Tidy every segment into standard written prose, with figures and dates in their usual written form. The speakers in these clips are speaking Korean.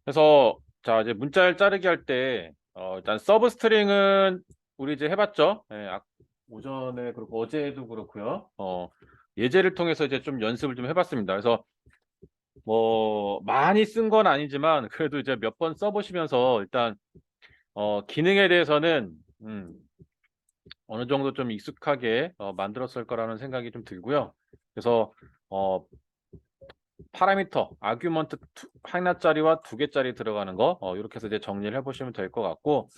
그래서 자 이제 문자열 자르기 할 때 일단 서브 스트링은 우리 이제 해봤죠. 예, 오전에 그렇고 어제도 그렇고요. 예제를 통해서 이제 좀 연습을 좀 해봤습니다. 그래서 뭐 많이 쓴 건 아니지만 그래도 이제 몇 번 써보시면서 일단 기능에 대해서는 어느 정도 좀 익숙하게 만들었을 거라는 생각이 좀 들고요. 그래서 어, 파라미터, 아규먼트 하나짜리와 두 개짜리 들어가는 거 이렇게 해서 이제 정리를 해보시면 될 것 같고,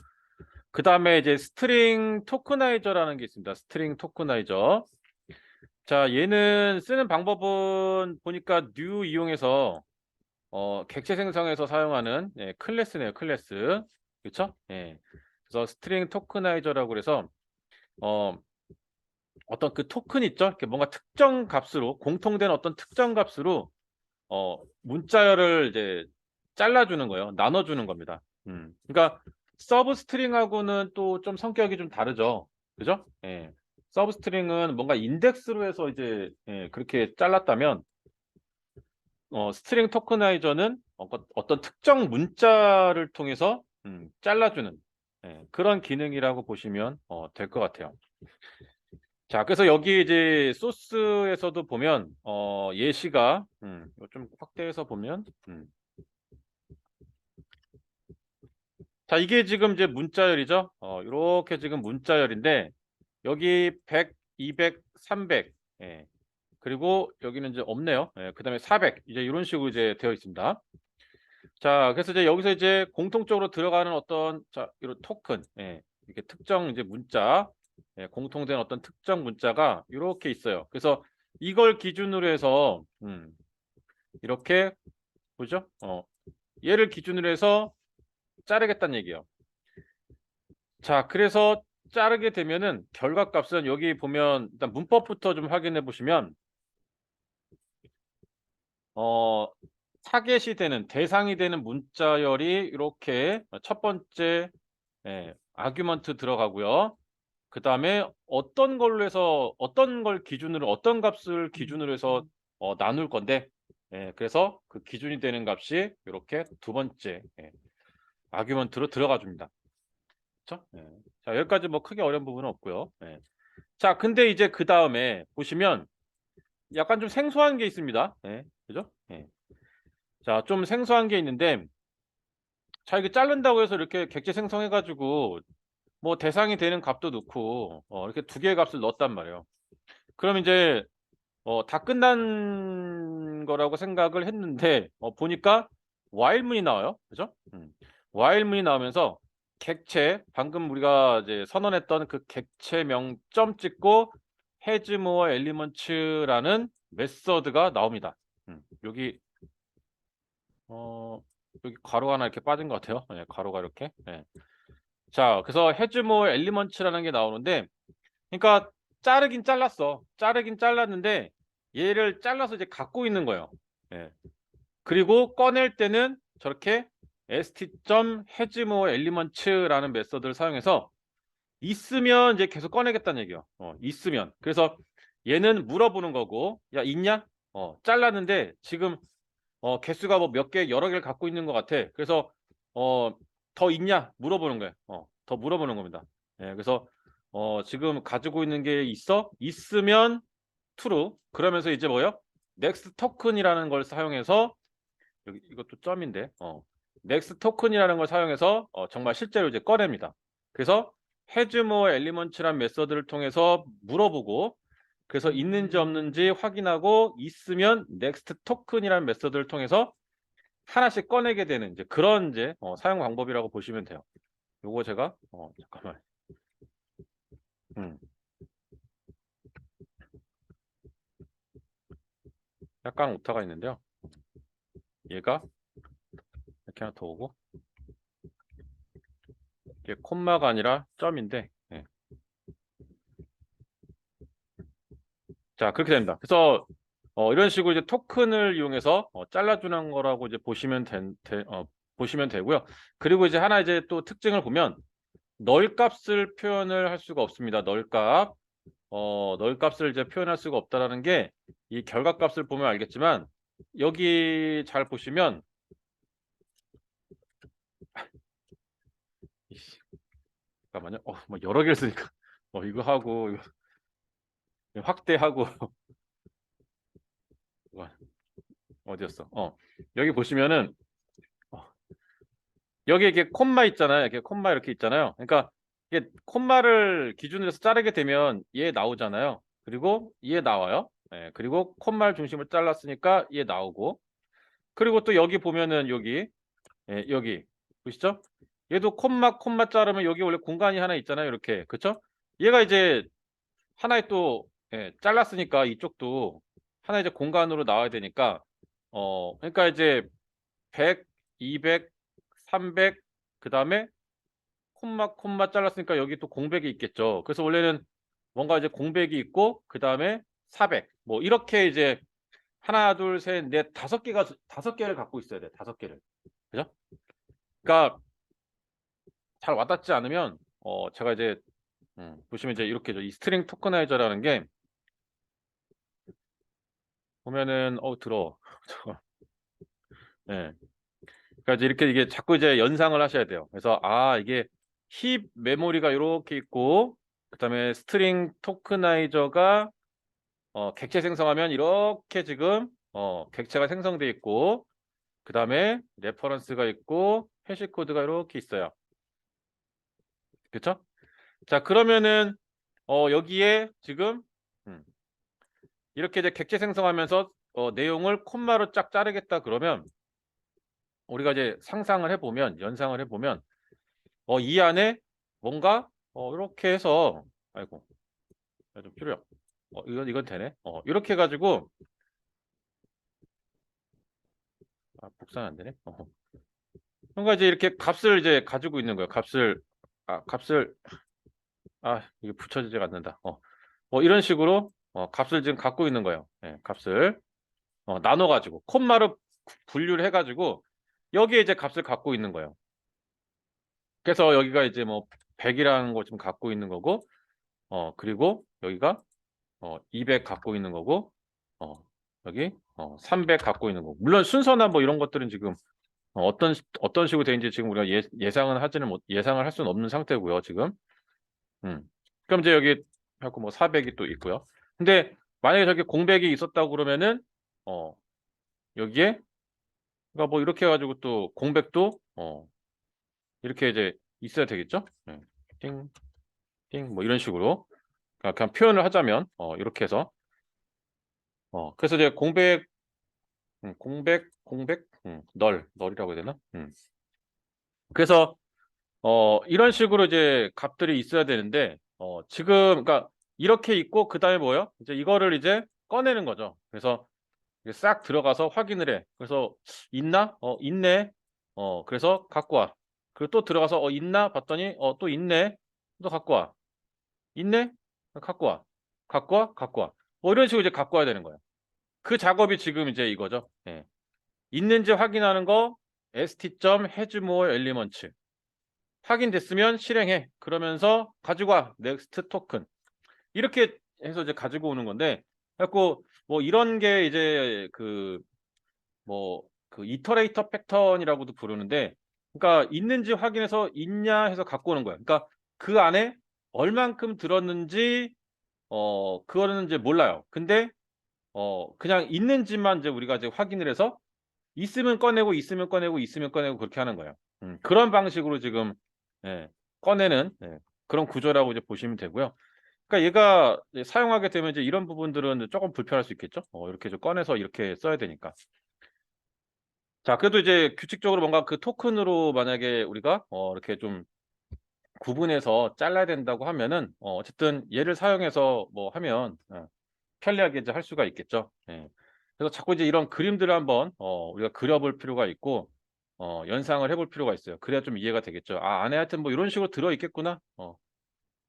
그 다음에 이제 스트링 토크나이저라는 게 있습니다. 스트링 토크나이저. 자, 얘는 쓰는 방법은 보니까 new 이용해서 객체 생성해서 사용하는 클래스네요. 클래스. 그렇죠? 예. 그래서 스트링 토크나이저라고 그래서 어, 어떤 그 토큰 있죠? 이렇게 뭔가 특정 값으로 공통된 어떤 특정 값으로 문자열을 이제 잘라주는 거예요. 나눠주는 겁니다. 그러니까 서브 스트링하고는 또 좀 성격이 좀 다르죠. 그죠? 예. 서브 스트링은 뭔가 인덱스로 해서 이제 그렇게 잘랐다면 스트링 토크나이저는 어떤 특정 문자를 통해서 잘라주는 그런 기능이라고 보시면 될 것 같아요. 자, 그래서 여기 이제 소스에서도 보면 예시가 이거 좀 확대해서 보면 자, 이게 지금 이제 문자열이죠. 이렇게 지금 문자열인데 여기 100, 200, 300 예. 그리고 여기는 이제 없네요. 예. 그다음에 400 이제 이런 식으로 이제 되어 있습니다. 자, 그래서 이제 여기서 이제 공통적으로 들어가는 어떤 자, 이런 토큰 이렇게 특정 이제 문자 공통된 어떤 특정 문자가 이렇게 있어요. 그래서 이걸 기준으로 해서 이렇게 보죠? 얘를 기준으로 해서 자르겠다는 얘기예요. 자, 그래서 자르게 되면은 결과값은 여기 보면 일단 문법부터 좀 확인해 보시면 어 타겟이 되는 대상이 되는 문자열이 이렇게 첫 번째 아규먼트 들어가고요. 그다음에 어떤 걸로 해서 어떤 걸 기준으로 어떤 값을 기준으로 해서 나눌 건데 그래서 그 기준이 되는 값이 이렇게 두 번째 아규먼트로 들어가 줍니다. 그렇죠? 자, 여기까지 뭐 크게 어려운 부분은 없고요. 자, 근데 이제 그다음에 보시면 약간 좀 생소한 게 있습니다. 그죠? 자, 좀 생소한 게 있는데 자, 이게 자른다고 해서 이렇게 객체 생성해 가지고 뭐 대상이 되는 값도 넣고 이렇게 두 개의 값을 넣었단 말이에요. 그럼 이제 다 끝난 거라고 생각을 했는데 보니까 while문이 나와요. 그죠? while문이 나오면서 객체 방금 우리가 이제 선언했던 그 객체명 점 찍고 has more elements라는 메서드가 나옵니다. 여기 여기 가로 하나 이렇게 빠진 것 같아요. 가로가 이렇게. 자, 그래서 has more elements라는 게 나오는데 그러니까 자르긴 잘랐어. 자르긴 잘랐는데 얘를 잘라서 이제 갖고 있는 거예요. 예. 그리고 꺼낼 때는 저렇게 st.hasMoreElements라는 메서드를 사용해서 있으면 이제 계속 꺼내겠다는 얘기예요. 있으면. 그래서 얘는 물어보는 거고, 야, 있냐? 잘랐는데 지금 개수가 뭐 몇 개, 여러 개를 갖고 있는 것 같아. 그래서 더 있냐? 물어보는 거예요. 더 물어보는 겁니다. 그래서 지금 가지고 있는 게 있어? 있으면 true. 그러면서 이제 뭐요? next token이라는 걸 사용해서 여기 이것도 점인데 next token이라는 걸 사용해서 정말 실제로 이제 꺼냅니다. 그래서 has more elements란 메서드를 통해서 물어보고 그래서 있는지 없는지 확인하고 있으면 next token이라는 메서드를 통해서 하나씩 꺼내게 되는 이제 그런 이제 사용 방법이라고 보시면 돼요. 요거 제가 잠깐만. 음. 약간 오타가 있는데요. 얘가 이렇게 하나 더 오고 이게 콤마가 아니라 점인데 자, 그렇게 됩니다. 그래서 이런 식으로 이제 토큰을 이용해서 잘라주는 거라고 이제 보시면 되고요. 그리고 이제 하나 이제 또 특징을 보면 널 값을 표현을 할 수가 없습니다. 널 값. 널 값을 이제 표현할 수가 없다라는 게 이 결과 값을 보면 알겠지만 여기 잘 보시면 이씨, 잠깐만요. 뭐 여러 개를 쓰니까 이거 하고 이거 확대하고 어디였어? 여기 보시면은 어, 여기 이렇게 콤마 있잖아요. 이렇게 콤마 이렇게 있잖아요. 그러니까 이게 콤마를 기준으로 해서 자르게 되면 얘 나오잖아요. 그리고 얘 나와요. 예, 그리고 콤마를 중심을 잘랐으니까 얘 나오고 그리고 또 여기 보면은 여기 여기 보시죠? 얘도 콤마 자르면 여기 원래 공간이 하나 있잖아요. 이렇게 그쵸? 얘가 이제 하나의 또 잘랐으니까 이쪽도 하나 이제 공간으로 나와야 되니까 그러니까 이제 100, 200, 300 그다음에 콤마 잘랐으니까 여기 또 공백이 있겠죠. 그래서 원래는 뭔가 이제 공백이 있고 그다음에 400 뭐 이렇게 이제 하나, 둘, 셋, 넷, 다섯 개를 갖고 있어야 돼. 다섯 개를. 그죠? 그러니까 잘 와닿지 않으면 제가 이제 보시면 이제 이렇게죠. 이 스트링 토커나이저라는 게 보면은 더러워. 예. 그러니까 이제 이렇게 이게 자꾸 이제 연상을 하셔야 돼요. 그래서 이게 힙 메모리가 요렇게 있고 그다음에 스트링 토크나이저가 객체 생성하면 이렇게 지금 객체가 생성돼 있고 그다음에 레퍼런스가 있고 해시 코드가 이렇게 있어요. 그렇죠? 자, 그러면은 여기에 지금 이렇게 이제 객체 생성하면서 내용을 콤마로 쫙 자르겠다 그러면 우리가 이제 상상을 해보면 연상을 해보면 이 안에 뭔가 이렇게 해서 아이고 좀 필요해요. 이건 되네. 이렇게 해가지고 복사는 안 되네. 뭔가 이제 이렇게 값을 이제 가지고 있는 거예요. 값을 이게 붙여지지가 않는다. 이런 식으로 값을 지금 갖고 있는 거예요. 예, 값을 나눠가지고 콤마로 분류를 해가지고 여기에 이제 값을 갖고 있는 거예요. 그래서 여기가 이제 뭐 100이라는 거 좀 갖고 있는 거고 그리고 여기가 200 갖고 있는 거고 여기 300 갖고 있는 거고 물론 순서나 뭐 이런 것들은 지금 어떤 식으로 되는지 지금 우리가 예상을 할 수는 없는 상태고요 지금. 그럼 이제 여기 하고 뭐 400이 또 있고요. 근데 만약에 저기 공백이 있었다고 그러면은 여기에 그러니까 뭐 이렇게 해가지고 또 공백도 이렇게 이제 있어야 되겠죠? 띵, 띵, 뭐 이런 식으로 그냥 표현을 하자면 이렇게 해서 그래서 이제 공백, 널이라고 해야 되나? 그래서 이런 식으로 이제 값들이 있어야 되는데 지금 그러니까 이렇게 있고 그다음에 뭐요? 이제 이거를 이제 꺼내는 거죠. 그래서 싹 들어가서 확인을 해. 그래서 있나? 있네. 그래서 갖고 와. 그리고 또 들어가서 있나? 봤더니 또 있네. 또 갖고 와. 있네? 갖고 와. 갖고 와. 갖고 와. 뭐 이런 식으로 이제 갖고 와야 되는 거예요. 그 작업이 지금 이제 이거죠. 예. 있는지 확인하는 거 st.hasMoreElements 확인됐으면 실행해. 그러면서 가지고 와. next token. 이렇게 해서 이제 가지고 오는 건데 그래갖고 뭐 이런 게 이제 그 이터레이터 패턴이라고도 부르는데 그러니까 있는지 확인해서 있냐 해서 갖고 오는 거야. 그러니까 그 안에 얼만큼 들었는지 그거는 이제 몰라요. 근데 그냥 있는지만 이제 우리가 이제 확인을 해서 있으면 꺼내고 있으면 꺼내고 있으면 꺼내고 그렇게 하는 거예요. 그런 방식으로 지금 예, 꺼내는 그런 구조라고 이제 보시면 되고요. 그러니까 얘가 이제 사용하게 되면 이제 이런 부분들은 조금 불편할 수 있겠죠. 이렇게 좀 꺼내서 이렇게 써야 되니까. 자, 그래도 이제 규칙적으로 뭔가 그 토큰으로 만약에 우리가 이렇게 좀 구분해서 잘라야 된다고 하면은 어쨌든 얘를 사용해서 뭐 하면 편리하게 이제 할 수가 있겠죠. 예. 그래서 자꾸 이제 이런 그림들을 한번 우리가 그려볼 필요가 있고 연상을 해볼 필요가 있어요. 그래야 좀 이해가 되겠죠. 안에 하여튼 뭐 이런 식으로 들어 있겠구나.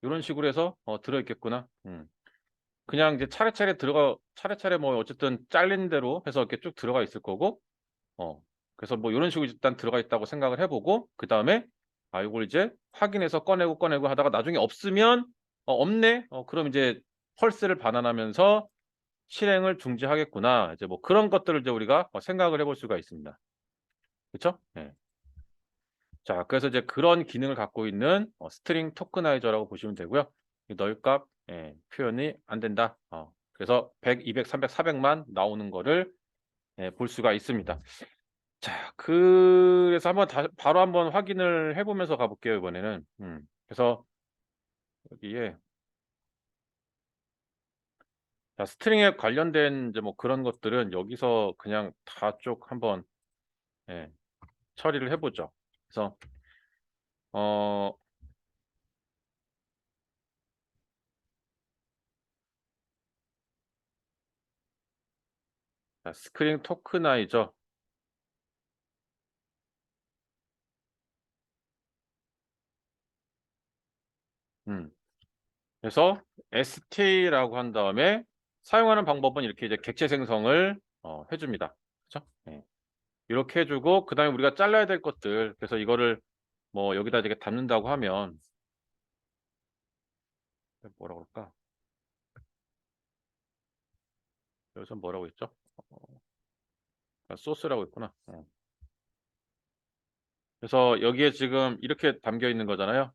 이런 식으로 해서 들어 있겠구나. 그냥 이제 차례차례 뭐 어쨌든 잘린 대로 해서 이렇게 쭉 들어가 있을 거고 그래서 뭐 이런 식으로 일단 들어가 있다고 생각을 해보고 그 다음에 이걸 이제 확인해서 꺼내고 하다가 나중에 없으면 없네. 그럼 이제 펄스를 반환하면서 실행을 중지하겠구나. 이제 뭐 그런 것들을 이제 우리가 생각을 해볼 수가 있습니다. 그쵸? 예. 자, 그래서 이제 그런 기능을 갖고 있는 스트링 토크나이저라고 보시면 되고요. 이 널값 표현이 안 된다. 그래서 100, 200, 300, 400만 나오는 거를 볼 수가 있습니다. 자, 그래서 한번 바로 한번 확인을 해보면서 가볼게요, 이번에는. 그래서 여기에 자, 스트링에 관련된 이제 뭐 그런 것들은 여기서 그냥 다 쭉 한번 예, 처리를 해보죠. 그래서 어, 자, 스트링 토크나이저. 음, 그래서 st라고 한 다음에 사용하는 방법은 이렇게 이제 객체 생성을 해줍니다. 그렇죠? 예. 이렇게 해주고 그다음에 우리가 잘라야 될 것들. 그래서 이거를 뭐 여기다 이렇게 담는다고 하면 뭐라 그럴까? 여기서 뭐라고 했죠? 소스라고 했구나. 그래서 여기에 지금 이렇게 담겨 있는 거잖아요.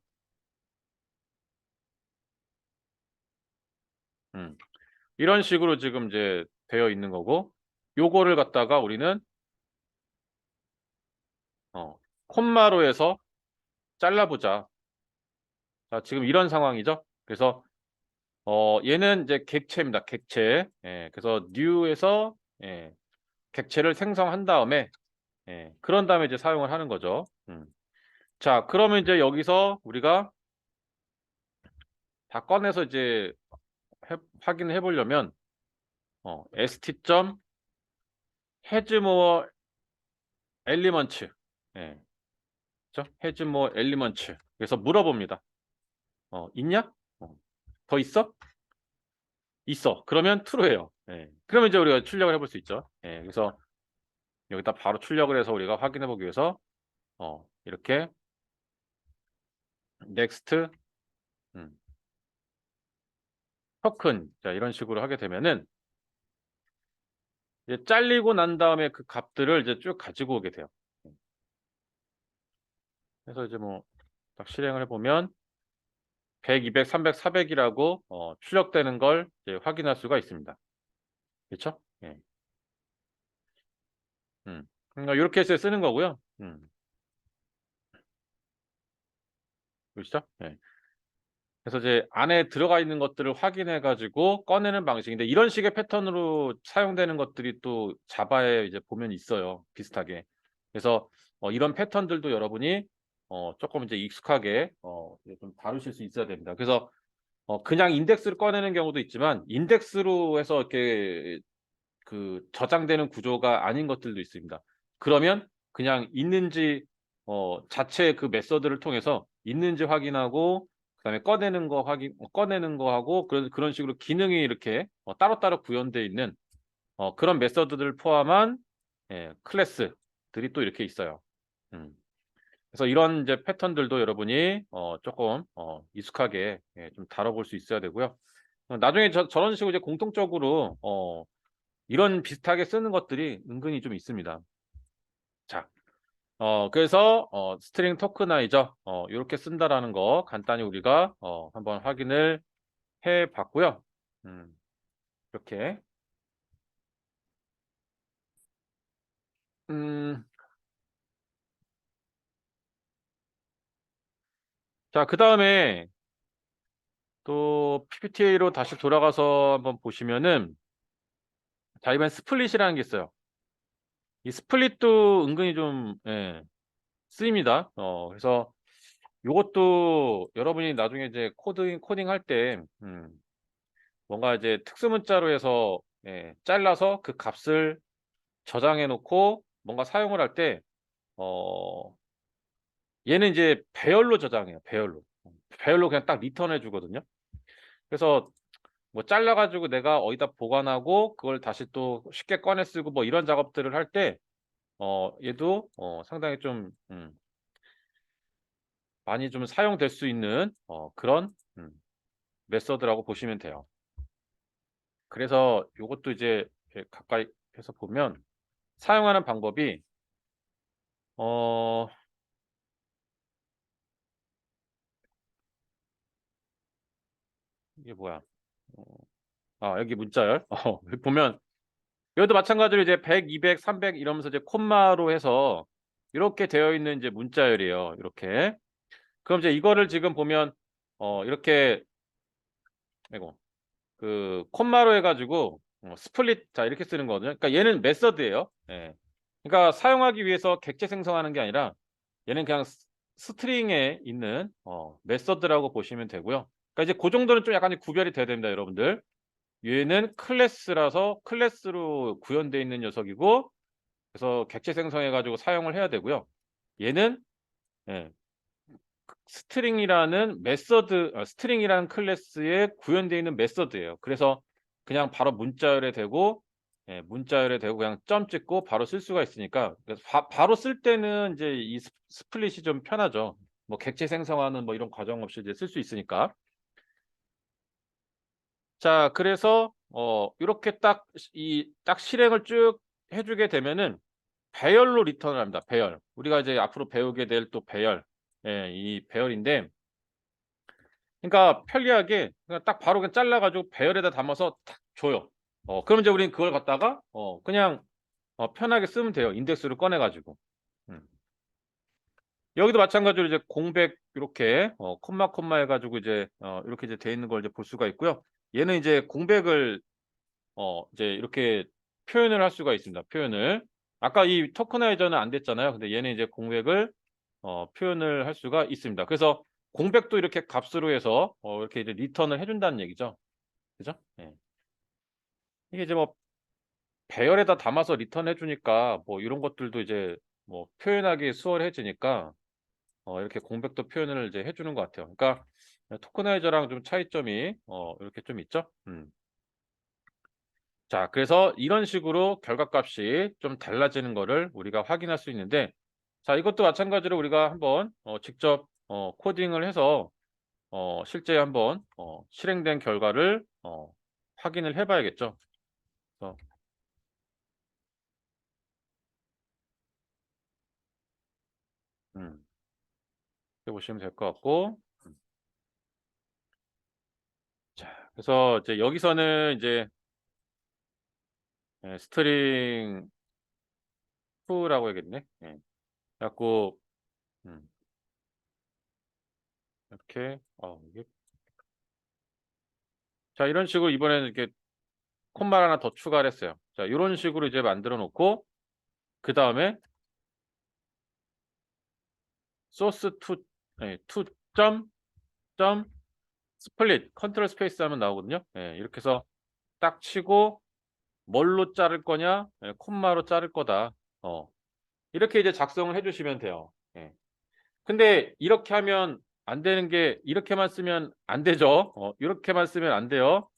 음. 이런 식으로 지금 이제 되어 있는 거고 요거를 갖다가 우리는 콤마로 해서 잘라보자. 자, 지금 이런 상황이죠. 그래서 얘는 이제 객체입니다. 객체. 예, 그래서 new에서 예, 객체를 생성한 다음에 그런 다음에 이제 사용을 하는 거죠. 자, 그러면 이제 여기서 우리가 다 꺼내서 이제 확인을 해보려면 st. has more elements. 예, 그렇죠? has more elements. 그래서 물어봅니다. 있냐? 더 있어? 있어. 그러면 true예요. 예. 그러면 이제 우리가 출력을 해볼 수 있죠. 예. 그래서 여기다 바로 출력을 해서 우리가 확인해 보기 위해서 이렇게 next token 자 이런 식으로 하게 되면은 이제 잘리고 난 다음에 그 값들을 이제 쭉 가지고 오게 돼요. 그래서 이제 뭐 딱 실행을 해보면 100, 200, 300, 400이라고 출력되는 걸 이제 확인할 수가 있습니다. 그렇죠? 예. 그러니까 이렇게 해서 쓰는 거고요. 보시죠? 예. 그래서 이제 안에 들어가 있는 것들을 확인해 가지고 꺼내는 방식인데 이런 식의 패턴으로 사용되는 것들이 또 자바에 이제 보면 있어요. 비슷하게. 그래서 이런 패턴들도 여러분이 조금 이제 익숙하게 이제 좀 다루실 수 있어야 됩니다. 그래서 그냥 인덱스를 꺼내는 경우도 있지만 인덱스로 해서 이렇게 그 저장되는 구조가 아닌 것들도 있습니다. 그러면 그냥 있는지 자체 그 메서드를 통해서 있는지 확인하고 그다음에 꺼내는 거 하고 그런 식으로 기능이 이렇게 따로따로 구현되어 있는 그런 메서드들을 포함한 클래스들이 또 이렇게 있어요. 음. 그래서 이런 이제 패턴들도 여러분이 조금 익숙하게 좀 다뤄볼 수 있어야 되고요. 나중에 저런 식으로 이제 공통적으로 이런 비슷하게 쓰는 것들이 은근히 좀 있습니다. 자, 그래서 스트링 토크나이저 요렇게 쓴다라는 거 간단히 우리가 한번 확인을 해 봤고요. 이렇게 음, 자, 그다음에 또 PPTA로 다시 돌아가서 한번 보시면은 자, 이번 스플릿이라는 게 있어요. 이 스플릿도 은근히 좀 쓰입니다. 그래서 요것도 여러분이 나중에 이제 코딩 할 때 뭔가 이제 특수 문자로 해서 잘라서 그 값을 저장해 놓고 뭔가 사용을 할 때 어 얘는 이제 배열로 저장해요, 배열로. 배열로 그냥 딱 리턴해 주거든요. 그래서 뭐 잘라 가지고 내가 어디다 보관하고 그걸 다시 또 쉽게 꺼내 쓰고 뭐 이런 작업들을 할 때 얘도 상당히 좀 많이 좀 사용될 수 있는 그런 메서드라고 보시면 돼요. 그래서 요것도 이제 이렇게 가까이 해서 보면 사용하는 방법이 어 이게 뭐야? 어 여기 문자열. 여기 보면 여기도 마찬가지로 이제 100, 200, 300 이러면서 이제 콤마로 해서 이렇게 되어 있는 이제 문자열이에요, 이렇게. 그럼 이제 이거를 지금 보면 이렇게 아이고 그 콤마로 해 가지고 스플릿 자 이렇게 쓰는 거거든요. 그러니까 얘는 메서드예요. 예. 그러니까 사용하기 위해서 객체 생성하는 게 아니라 얘는 그냥 스트링에 있는 메서드라고 보시면 되고요. 그러니까 이제 고 정도는 좀 약간 구별이 돼야 됩니다, 여러분들. 얘는 클래스라서 클래스로 구현되어 있는 녀석이고 그래서 객체 생성해 가지고 사용을 해야 되고요. 얘는 예 스트링이라는 스트링이라는 클래스에 구현되어 있는 메서드예요. 그래서 그냥 바로 문자열에 대고 문자열에 대고 그냥 점 찍고 바로 쓸 수가 있으니까 그래서 바로 쓸 때는 이제 이 스플릿이 좀 편하죠. 뭐 객체 생성하는 뭐 이런 과정 없이 이제 쓸 수 있으니까. 자 그래서 요렇게 딱 실행을 쭉 해 주게 되면은 배열로 리턴을 합니다, 배열. 우리가 이제 앞으로 배우게 될 또 배열. 예 이 배열인데 그러니까 편리하게 그냥 딱 바로 그냥 잘라 가지고 배열에다 담아서 탁 줘요. 그럼 이제 우리는 그걸 갖다가 그냥 편하게 쓰면 돼요, 인덱스를 꺼내 가지고. 음. 여기도 마찬가지로 이제 공백 요렇게 콤마 해 가지고 이제 요렇게 이제 돼 있는 걸 이제 볼 수가 있고요. 얘는 이제 공백을 이제 이렇게 표현을 할 수가 있습니다, 표현을. 아까 이 토커나이저는 안 됐잖아요. 근데 얘는 이제 공백을 표현을 할 수가 있습니다. 그래서 공백도 이렇게 값으로 해서 이렇게 이제 리턴을 해 준다는 얘기죠. 그죠? 예. 이게 이제 뭐 배열에다 담아서 리턴해 주니까 뭐 이런 것들도 이제 뭐 표현하기 수월해지니까 이렇게 공백도 표현을 이제 해 주는 것 같아요. 그러니까 토커나이저랑 좀 차이점이 이렇게 좀 있죠. 자 그래서 이런 식으로 결과값이 좀 달라지는 거를 우리가 확인할 수 있는데 자 이것도 마찬가지로 우리가 한번 직접 코딩을 해서 실제 한번 실행된 결과를 확인을 해 봐야겠죠. 그래서 음 해 보시면 될 것 같고 자 그래서 이제 여기서는 이제 스트링 to라고 해야겠네. 예. 그래 갖고 음 이렇게 이게 자 이런 식으로 이번에는 이렇게 콤마를 하나 더 추가를 했어요. 자 요런 식으로 이제 만들어 놓고 그다음에 source to to 점 스플릿 컨트롤 스페이스 하면 나오거든요. 예. 이렇게 해서 딱 치고 뭘로 자를 거냐? 콤마로 자를 거다. 어 이렇게 이제 작성을 해 주시면 돼요. 예. 근데 이렇게 하면 안 되는 게 이렇게만 쓰면 안 되죠. 이렇게만 쓰면 안 돼요.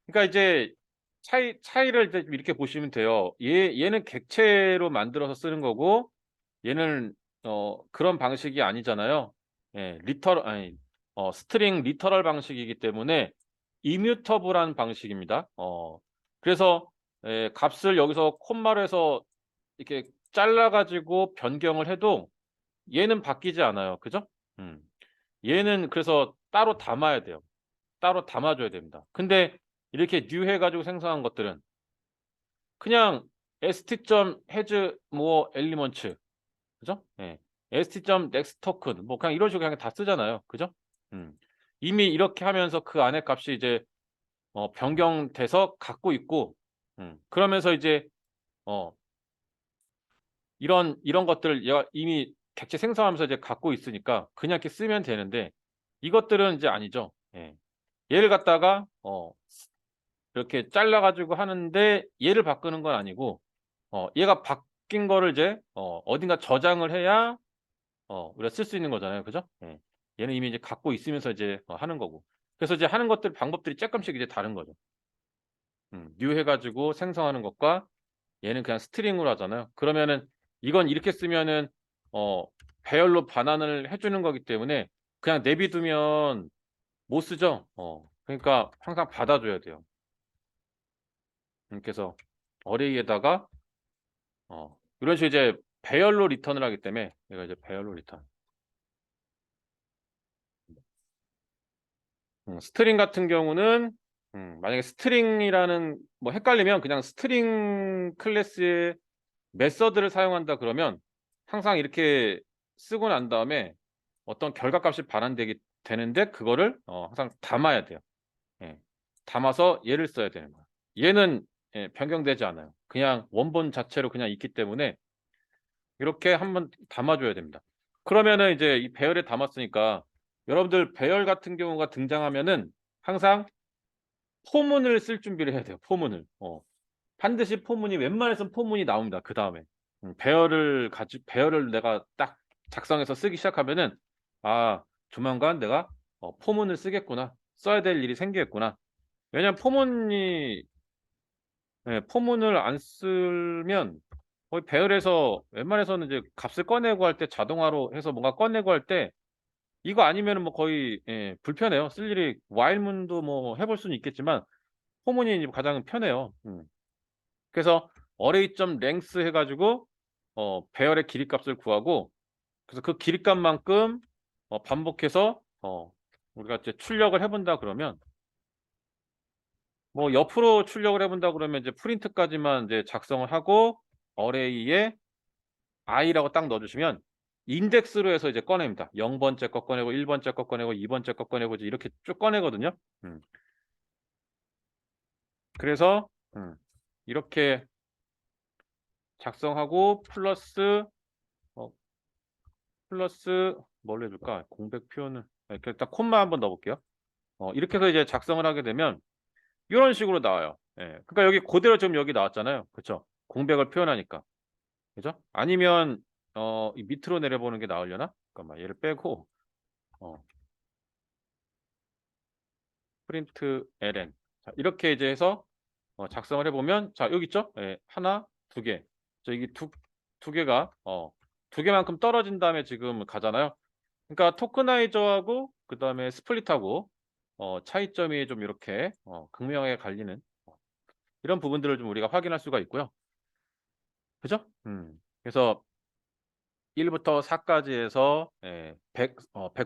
그러니까 이제 차이를 이제 이렇게 보시면 돼요. 얘는 객체로 만들어서 쓰는 거고 얘는 그런 방식이 아니잖아요. 예. 스트링 리터럴 방식이기 때문에 이뮤터블한 방식입니다. 그래서 값을 여기서 콤마로 해서 이렇게 잘라 가지고 변경을 해도 얘는 바뀌지 않아요. 그죠? 음. 얘는 그래서 따로 담아야 돼요. 따로 담아 줘야 됩니다. 근데 이렇게 new 해 가지고 생성한 것들은 그냥 st.has 뭐 elements 그죠? 예. st.next token 뭐 그냥 이런 식으로 그냥 다 쓰잖아요. 그죠? 음. 이미 이렇게 하면서 그 안에 값이 이제 변경돼서 갖고 있고 그러면서 이제 어 이런 것들을 얘가 이미 객체 생성하면서 이제 갖고 있으니까 그냥 이렇게 쓰면 되는데 이것들은 이제 아니죠. 예. 얘를 갖다가 이렇게 잘라 가지고 하는데 얘를 바꾸는 건 아니고 얘가 바뀐 거를 이제 어딘가 저장을 해야 우리가 쓸 수 있는 거잖아요. 그죠? 예. 얘는 이미 이제 갖고 있으면서 이제 하는 거고. 그래서 이제 하는 것들 방법들이 쪼끔씩 이제 다른 거죠. new 해 가지고 생성하는 것과 얘는 그냥 스트링으로 하잖아요. 그러면은 이건 이렇게 쓰면은 어 배열로 반환을 해 주는 거기 때문에 그냥 내비 두면 못 쓰죠. 그러니까 항상 받아 줘야 돼요. 이렇게 해서 어레이에다가 이런 식으로 이제 배열로 리턴을 하기 때문에 얘가 이제 배열로 리턴. 스트링 같은 경우는 만약에 스트링이라는 뭐 헷갈리면 그냥 스트링 클래스의 메서드를 사용한다 그러면 항상 이렇게 쓰고 난 다음에 어떤 결과값이 반환되기 되는데 그거를 항상 담아야 돼요. 예. 담아서 얘를 써야 되는 거예요. 얘는 변경되지 않아요. 그냥 원본 자체로 그냥 있기 때문에 이렇게 한번 담아 줘야 됩니다. 그러면은 이제 이 배열에 담았으니까 여러분들 배열 같은 경우가 등장하면은 항상 포문을 쓸 준비를 해야 돼요, 포문을. 반드시 포문이 웬만해서는 포문이 나옵니다, 그다음에. 배열을 내가 딱 작성해서 쓰기 시작하면은 '아 조만간 내가 포문을 쓰겠구나. 써야 될 일이 생기겠구나.' 왜냐하면 포문을 안 쓰면 거의 배열에서 웬만해서는 이제 값을 꺼내고 할 때 자동화로 해서 뭔가 꺼내고 할 때 이거 아니면은 뭐 거의 불편해요. 쓸 일이 while문도 뭐 해볼 수는 있겠지만 포문이 이제 가장 편해요. 그래서 array.length 해 가지고 배열의 길이값을 구하고 그래서 그 길이값만큼 반복해서 우리가 이제 출력을 해 본다 그러면 뭐 옆으로 출력을 해 본다 그러면 이제 프린트까지만 이제 작성을 하고 array에 i라고 딱 넣어 주시면 인덱스로 해서 이제 꺼냅니다. 0 번째 거 꺼내고 1 번째 거 꺼내고 2 번째 거 꺼내고 이제 이렇게 쭉 꺼내거든요. 음. 그래서 이렇게 작성하고 어 플러스 뭘로 해 줄까? 공백 표현을 이렇게 일단 콤마 한번 넣어 볼게요. 이렇게 해서 이제 작성을 하게 되면 요런 식으로 나와요. 예. 그러니까 여기 고대로 지금 여기 나왔잖아요. 그쵸? 공백을 표현하니까. 그죠? 아니면 이 밑으로 내려보는 게 나으려나? 잠깐만 얘를 빼고 어 프린트 ln 자 이렇게 이제 해서 작성을 해 보면 자 여기 있죠? 예. 1, 2 개. 자 이게 두 개가 두 개만큼 떨어진 다음에 지금 가잖아요. 그러니까 토크나이저하고 그다음에 스플릿하고 차이점이 좀 이렇게 극명하게 갈리는 이런 부분들을 좀 우리가 확인할 수가 있고요. 그죠? 그래서 1 부터 4 까지 해서 100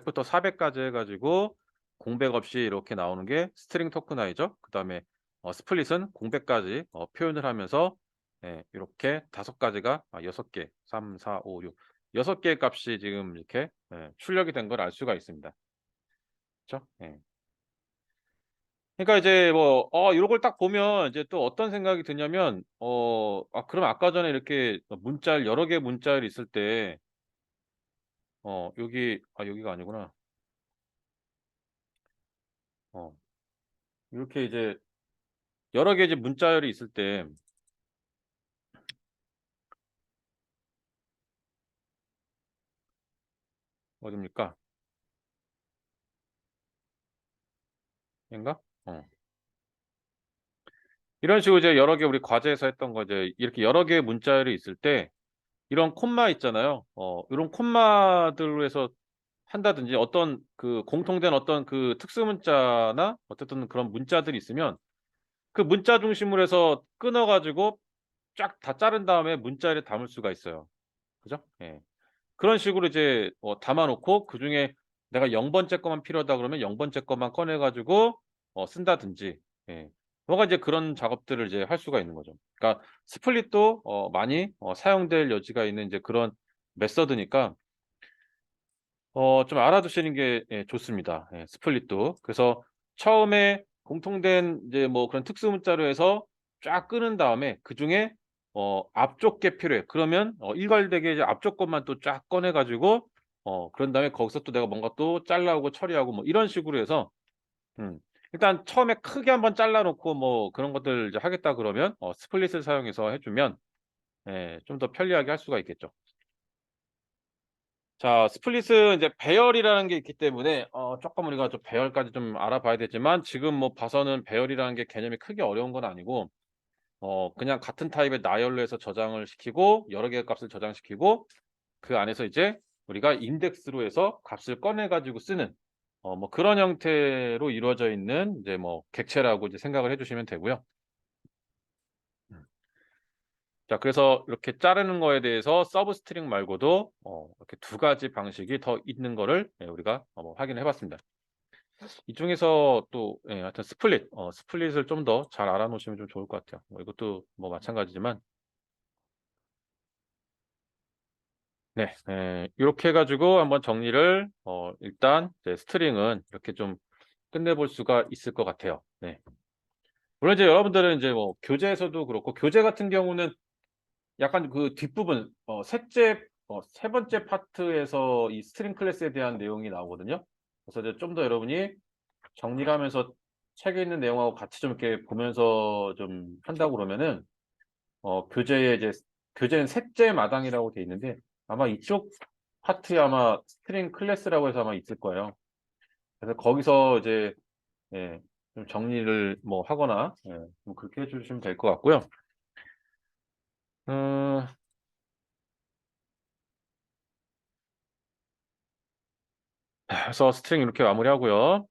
부터 400 까지 해 가지고 공백 없이 이렇게 나오는 게 스트링 토크나이저 그다음에 스플릿은 공백까지 표현을 하면서 요렇게 5 가지가 6 개 3, 4, 5, 6 6 개의 값이 지금 이렇게 출력이 된 걸 알 수가 있습니다. 그쵸? 예. 그러니까 이제 뭐 요걸 딱 보면 이제 또 어떤 생각이 드냐면 그럼 아까 전에 이렇게 문자열 여러 개의 문자열이 있을 때 여기 여기가 아니구나. 어 이렇게 이제 여러 개의 이제 문자열이 있을 때 어딥니까? 얘인가? 이런 식으로 이제 여러 개 우리 과제에서 했던 거 이제 이렇게 여러 개의 문자열이 있을 때 이런 콤마 있잖아요. 요런 콤마들로 해서 한다든지 어떤 그 공통된 어떤 그 특수 문자나 어쨌든 그런 문자들이 있으면 그 문자 중심으로 해서 끊어 가지고 쫙 다 자른 다음에 문자열에 담을 수가 있어요. 그죠? 예. 그런 식으로 이제 담아 놓고 그중에 내가 0 번째 거만 필요하다 그러면 0 번째 것만 꺼내 가지고 쓴다든지 예. 뭐가 이제 그런 작업들을 이제 할 수가 있는 거죠. 그러니까 스플릿도 많이 사용될 여지가 있는 이제 그런 메서드니까 좀 알아두시는 게 좋습니다. 예 스플릿도. 그래서 처음에 공통된 이제 뭐 그런 특수 문자로 해서 쫙 끄는 다음에 그중에 앞쪽 게 필요해. 그러면 일괄되게 이제 앞쪽 것만 또 쫙 꺼내 가지고 그런 다음에 거기서 또 내가 뭔가 또 잘라 오고 처리하고 뭐 이런 식으로 해서 음 일단 처음에 크게 한번 잘라 놓고 뭐 그런 것들 이제 하겠다 그러면 스플릿을 사용해서 해 주면 좀 더 편리하게 할 수가 있겠죠. 자 스플릿은 이제 배열이라는 게 있기 때문에 쪼끔 우리가 좀 배열까지 좀 알아봐야 되지만 지금 뭐 봐서는 배열이라는 게 개념이 크게 어려운 건 아니고 그냥 같은 타입의 나열로 해서 저장을 시키고 여러 개의 값을 저장시키고 그 안에서 이제 우리가 인덱스로 해서 값을 꺼내 가지고 쓰는 뭐 그런 형태로 이루어져 있는 이제 뭐 객체라고 이제 생각을 해 주시면 되고요. 자, 그래서 이렇게 자르는 거에 대해서 서브 스트링 말고도 이렇게 두 가지 방식이 더 있는 거를 우리가 확인해 봤습니다. 이 중에서 또 하여튼 스플릿을 좀 더 잘 알아놓으시면 좀 좋을 것 같아요. 이것도 뭐 마찬가지지만 네, 이렇게 해가지고 한번 정리를 일단 이제 스트링은 이렇게 좀 끝내볼 수가 있을 것 같아요. 네. 물론 이제 여러분들은 이제 뭐 교재에서도 그렇고 교재 같은 경우는 약간 그 뒷부분 세 번째 파트에서 이 스트링 클래스에 대한 내용이 나오거든요. 그래서 이제 좀 더 여러분이 정리를 하면서 책에 있는 내용하고 같이 좀 이렇게 보면서 좀 한다고 그러면은 교재에 이제 교재는 셋째 마당이라고 돼 있는데 아마 이쪽 파트에 아마 스트링 클래스라고 해서 아마 있을 거예요. 그래서 거기서 이제 좀 정리를 뭐 하거나 뭐 그렇게 해주시면 될 것 같고요. 어, 그래서 스트링 이렇게 마무리하고요.